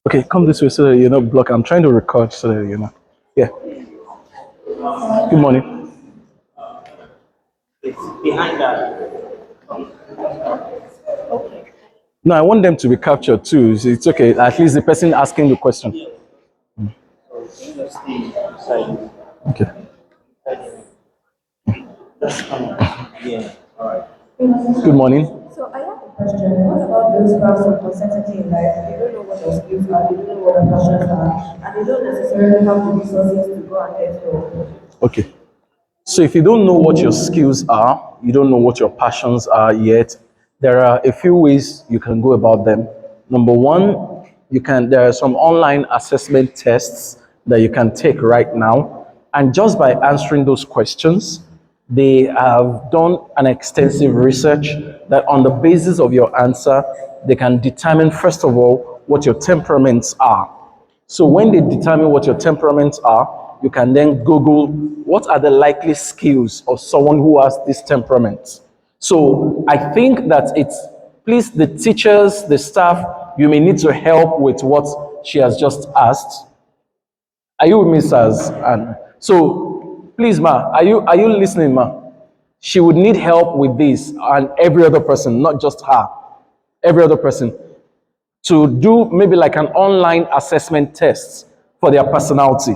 Okay, come this way so that you're not blocked. I'm trying to record so that you know. Yeah. Good morning. It's behind that. No, I want them to be captured too. It's okay. At least the person asking the question. Let's see inside. Okay. Just come on. Yeah. All right. Good morning. So I have a question. What about those who have some uncertainty in life? They don't know what their skills are, they don't know what their passions are, and they don't necessarily have the resources to go and get help. Okay. So if you don't know what your skills are, you don't know what your passions are yet, there are a few ways you can go about them. Number one, there are some online assessment tests that you can take right now. And just by answering those questions, they have done an extensive research that on the basis of your answer, they can determine, first of all, what your temperaments are. So when they determine what your temperaments are, you can then Google what are the likely skills of someone who has this temperament. So I think that please, the teachers, the staff, you may need to help with what she has just asked. Are you with me, sirs? And so please, ma, are you listening, ma? She would need help with this and every other person, not just her, every other person, to do maybe like an online assessment test for their personality.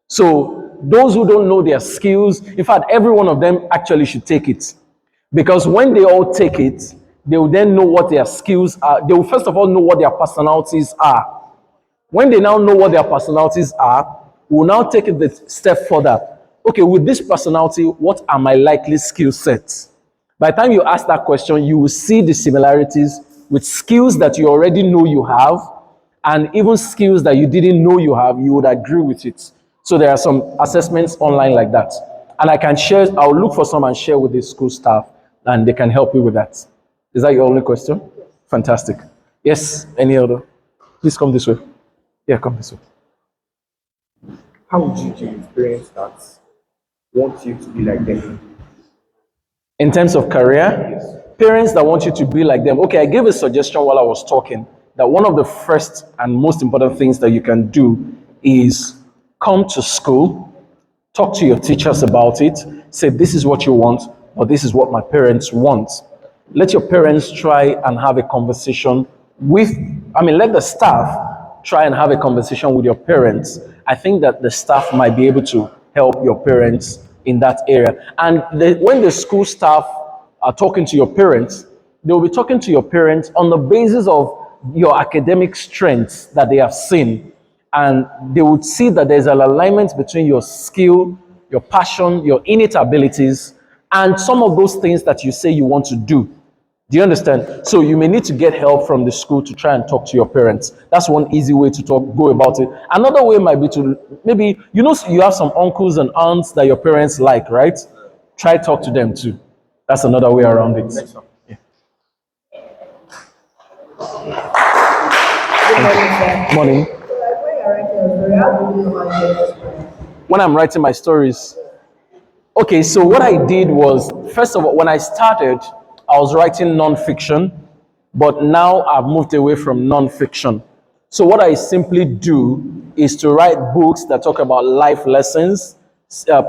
So those who don't know their skills, in fact, every one of them actually should take it. Because when they all take it, they will then know what their skills are. They will first of all know what their personalities are. When they now know what their personalities are, we'll now take it the step further. Okay, with this personality, what are my likely skill sets? By the time you ask that question, you will see the similarities with skills that you already know you have, and even skills that you didn't know you have, you would agree with it. So there are some assessments online like that. And I'll look for some and share with the school staff, and they can help you with that. Is that your only question? Fantastic. Yes, any other? Please come this way. Yeah, come this way. How would you to experience that want you to be like them? In terms of career, parents that want you to be like them. Okay, I gave a suggestion while I was talking that one of the first and most important things that you can do is come to school, talk to your teachers about it, say, this is what you want, or this is what my parents want. Let your parents try and have a conversation let the staff try and have a conversation with your parents. I think that the staff might be able to help your parents in that area. And when the school staff are talking to your parents, they will be talking to your parents on the basis of your academic strengths that they have seen. And they would see that there's an alignment between your skill, your passion, your innate abilities, and some of those things that you say you want to do. Do you understand? So you may need to get help from the school to try and talk to your parents. That's one easy way to go about it. Another way might be to maybe, you have some uncles and aunts that your parents like, right? Try talk to them too. That's another way around it. Yeah. Morning. When I'm writing my stories, okay, so what I did was, first of all, when I started, I was writing non-fiction, but now I've moved away from non-fiction. So what I simply do is to write books that talk about life lessons,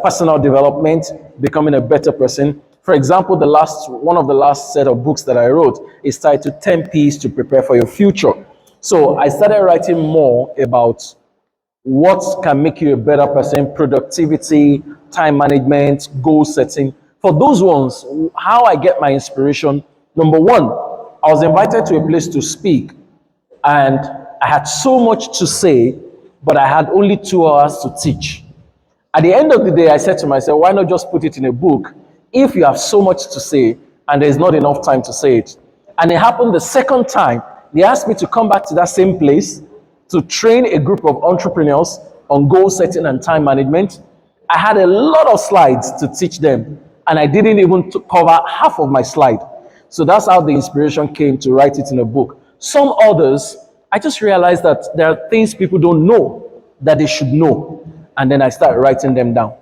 personal development, becoming a better person. For example, one of the last set of books that I wrote is titled 10 P's to Prepare for Your Future. So I started writing more about what can make you a better person, productivity, time management, goal setting. For those ones, how I get my inspiration, number one, I was invited to a place to speak, and I had so much to say, but I had only 2 hours to teach. At the end of the day, I said to myself, why not just put it in a book if you have so much to say and there's not enough time to say it? And it happened the second time. They asked me to come back to that same place to train a group of entrepreneurs on goal setting and time management. I had a lot of slides to teach them, and I didn't even cover half of my slide. So that's how the inspiration came to write it in a book. Some others, I just realized that there are things people don't know that they should know, and then I start writing them down.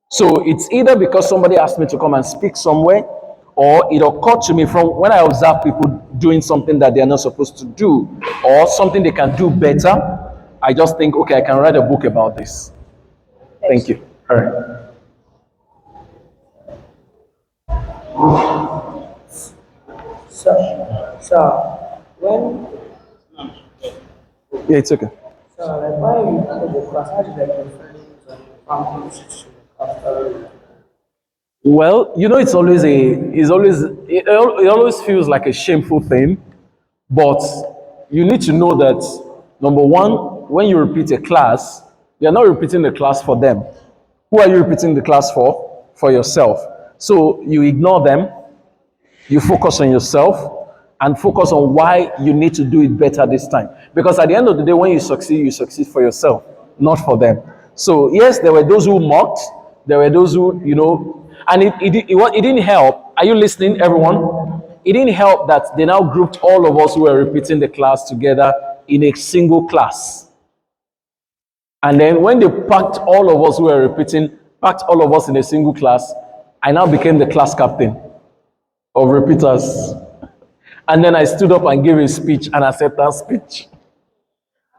So it's either because somebody asked me to come and speak somewhere, or it occurred to me from when I observe people doing something that they are not supposed to do, or something they can do better. I just think, okay, I can write a book about this. Thank you. All right. So, when, Yeah, it's okay. like, why you started the class? How did like your friends and your family treat you after? Well, it always feels like a shameful thing, but you need to know that number one, when you repeat a class, you're not repeating the class for them. Who are you repeating the class for? For yourself. So you ignore them, you focus on yourself, and focus on why you need to do it better this time. Because at the end of the day, when you succeed for yourself, not for them. So yes, there were those who mocked, there were those who, and it didn't help. Are you listening, everyone? It didn't help that they now grouped all of us who were repeating the class together in a single class. And then when they packed all of us who were repeating, packed all of us in a single class, I now became the class captain of repeaters. And then I stood up and gave a speech, an acceptance speech.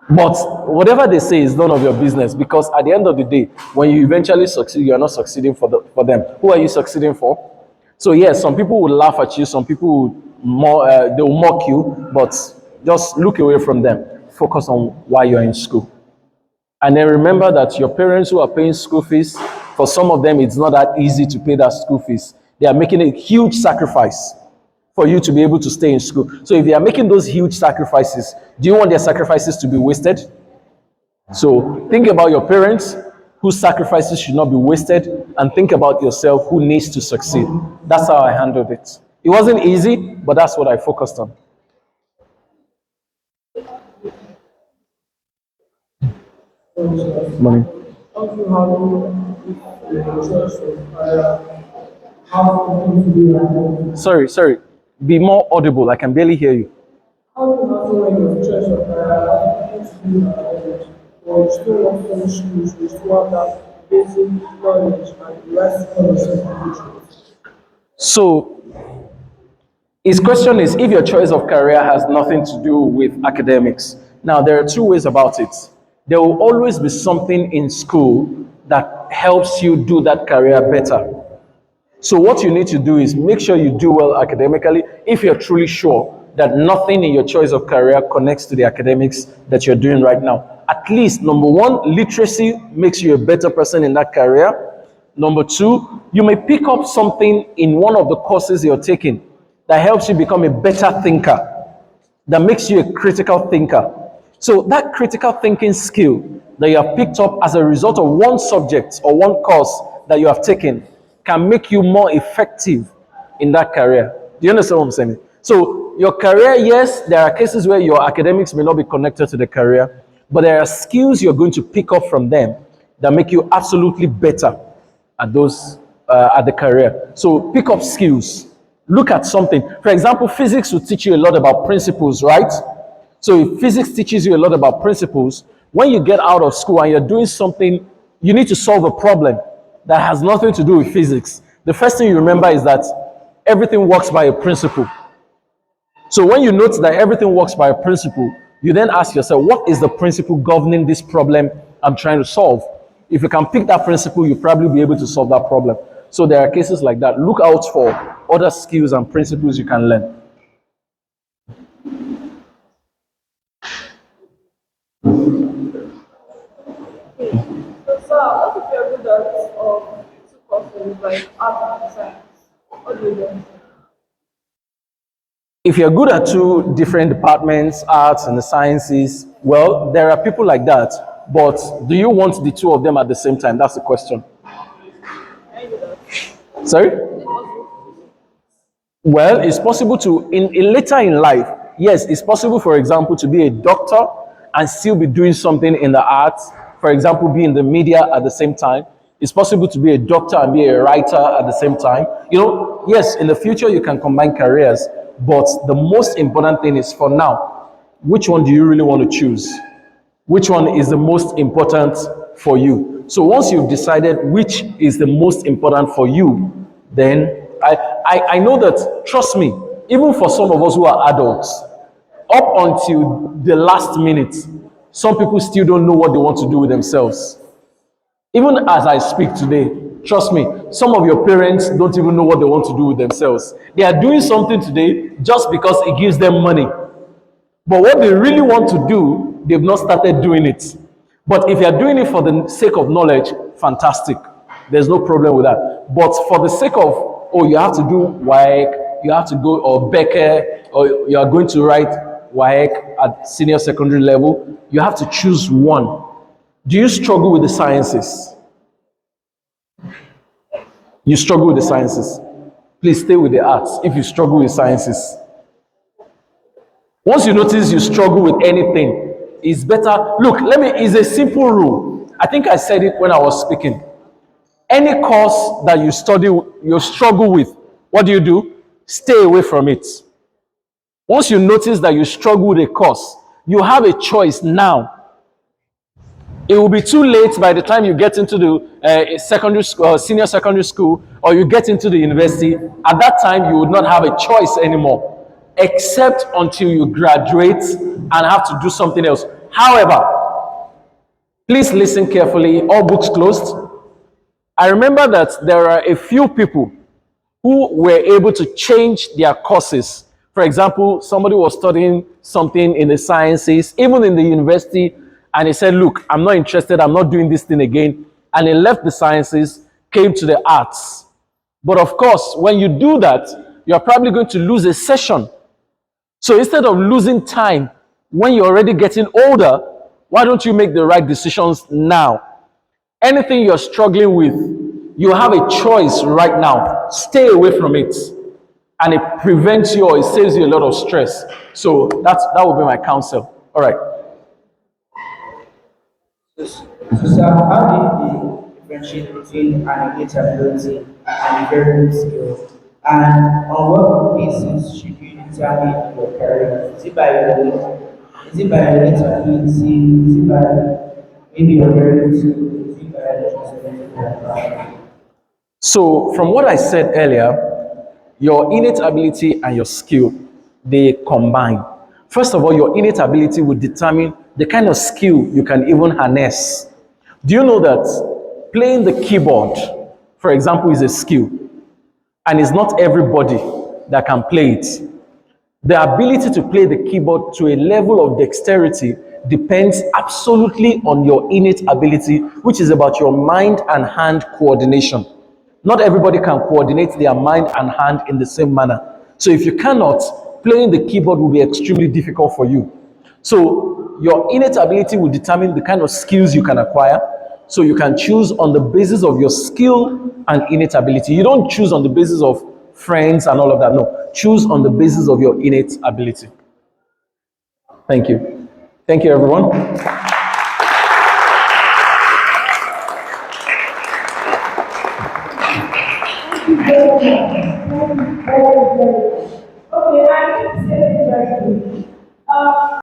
But whatever they say is none of your business, because at the end of the day, when you eventually succeed, you are not succeeding for them. Who are you succeeding for? So yes, some people will laugh at you, some people they will mock you, but just look away from them. Focus on why you're in school. And then remember that your parents who are paying school fees, for some of them, it's not that easy to pay that school fees. They are making a huge sacrifice for you to be able to stay in school. So if they are making those huge sacrifices, do you want their sacrifices to be wasted? So think about your parents whose sacrifices should not be wasted, and think about yourself who needs to succeed. That's how I handled it. It wasn't easy, but that's what I focused on. Money. How do you handle if your choice of career? How do you handle? Sorry. Be more audible. I can barely hear you. How do you handle when your choice of career has to be college, or you still want to finish schools, you still have that basic knowledge and the right qualifications? So his question is if your choice of career has nothing to do with academics. Now, there are two ways about it. There will always be something in school that helps you do that career better. So what you need to do is make sure you do well academically if you're truly sure that nothing in your choice of career connects to the academics that you're doing right now. At least, number one, literacy makes you a better person in that career. Number two, you may pick up something in one of the courses you're taking that helps you become a better thinker, that makes you a critical thinker. So that critical thinking skill that you have picked up as a result of one subject or one course that you have taken can make you more effective in that career. Do you understand what I'm saying? So your career, yes, there are cases where your academics may not be connected to the career, but there are skills you're going to pick up from them that make you absolutely better at those at the career. So pick up skills. Look at something. For example, physics will teach you a lot about principles, right? So if physics teaches you a lot about principles, when you get out of school and you're doing something, you need to solve a problem that has nothing to do with physics. The first thing you remember is that everything works by a principle. So when you note that everything works by a principle, you then ask yourself, what is the principle governing this problem I'm trying to solve? If you can pick that principle, you'll probably be able to solve that problem. So there are cases like that. Look out for other skills and principles you can learn. So, what if you're good at two courses like art and science? What do you do? If you're good at two different departments, arts and the sciences, well, there are people like that. But do you want the two of them at the same time? That's the question. Can you do that? Sorry? Well, it's possible to, in later in life, yes, it's possible, for example, to be a doctor and still be doing something in the arts. For example, be in the media at the same time. It's possible to be a doctor and be a writer at the same time. Yes, in the future you can combine careers, but the most important thing is for now, which one do you really want to choose? Which one is the most important for you? So once you've decided which is the most important for you, then I know that, trust me, even for some of us who are adults, up until the last minute, some people still don't know what they want to do with themselves. Even as I speak today, trust me, some of your parents don't even know what they want to do with themselves. They are doing something today just because it gives them money. But what they really want to do, they've not started doing it. But if you're doing it for the sake of knowledge, fantastic. There's no problem with that. But for the sake of, oh, you have to do WAEC, you have to go, or Becker, or you are going to write WAEC at senior secondary level, you have to choose one. Do you struggle with the sciences? You struggle with the sciences. Please stay with the arts if you struggle with sciences. Once you notice you struggle with anything, it's better. Look, it's a simple rule. I think I said it when I was speaking. Any course that you study, you struggle with, what do? Stay away from it. Once you notice that you struggle with a course, you have a choice now. It will be too late by the time you get into the secondary school, senior secondary school, or you get into the university. At that time, you would not have a choice anymore, except until you graduate and have to do something else. However, please listen carefully. All books closed. I remember that there are a few people who were able to change their courses. For example, somebody was studying something in the sciences, even in the university, and he said, look, I'm not interested, I'm not doing this thing again. And he left the sciences, came to the arts. But of course, when you do that, you're probably going to lose a session. So instead of losing time when you're already getting older, why don't you make the right decisions now? Anything you're struggling with, you have a choice right now. Stay away from it. And it prevents you, or it saves you a lot of stress. So that would be my counsel. All right. So, sir, how do you differentiate between an innate ability and a very good skill? And on what basis should you determine your career? Is it by your weight? Is it by your innate ability? Is it by maybe your very good skill? Is it by your responsibility? So from what I said earlier, your innate ability and your skill, they combine. First of all, your innate ability will determine the kind of skill you can even harness. Do you know that playing the keyboard, for example, is a skill, and it's not everybody that can play it? The ability to play the keyboard to a level of dexterity depends absolutely on your innate ability, which is about your mind and hand coordination. Not everybody can coordinate their mind and hand in the same manner. So if you cannot, playing the keyboard will be extremely difficult for you. So your innate ability will determine the kind of skills you can acquire. So you can choose on the basis of your skill and innate ability. You don't choose on the basis of friends and all of that. No, choose on the basis of your innate ability. Thank you. Thank you, everyone. Okay, I need to say this very quickly.